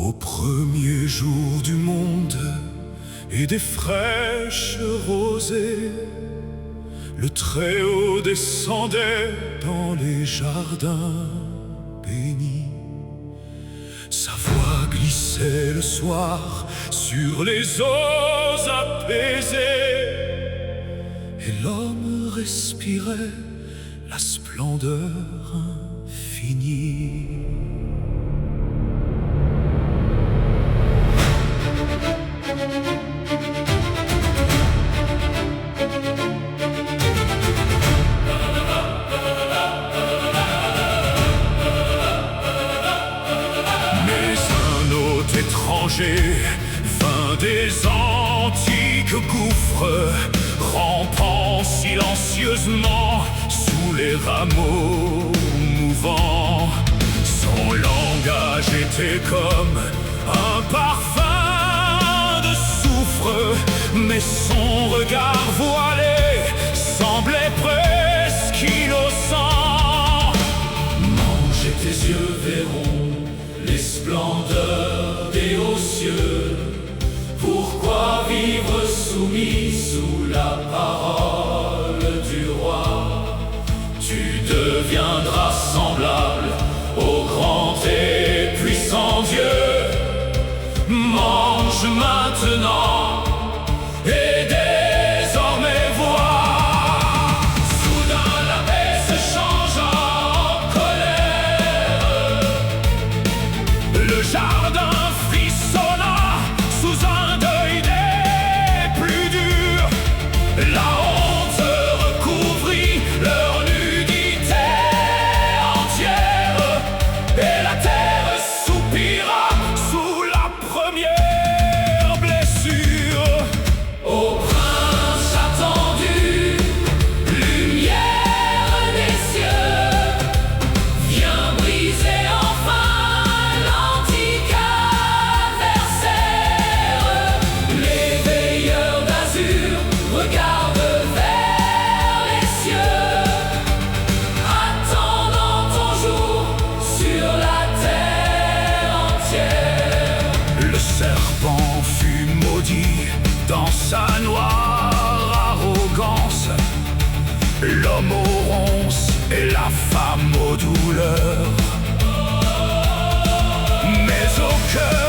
Au premier jour du monde et des fraîches rosées, le Très-Haut descendait dans les jardins bénis. Sa voix glissait le soir sur les eaux apaisées, et l'homme respirait la splendeur infinie. Étranger vint des antiques gouffres, rampant silencieusement sous les rameaux mouvants. Son langage était comme un parfum de soufre, mais son regard voilé semblait presque innocent. Mange et tes yeux verront les splendeurs des hauts cieux. Pourquoi vivre soumis sous la parole du roi? Tu deviendras semblable au grand et puissant Dieu. Mange maintenant et désormais vois. Soudain la paix se changea en colère. Le jardin frissonna sous un deuil des plus durs. La honte recouvrit leur nudité entière, et la terre soupira sous la première blessure. Ô prince attendu, lumière des cieux, viens briser enfin l'antique adversaire. Les veilleurs d'azur regardent vers les cieux, attendant ton jour sur la terre entière. Le serpent fut maudit dans sa noire arrogance, l'homme aux ronces et la femme aux douleurs. Mais au cœur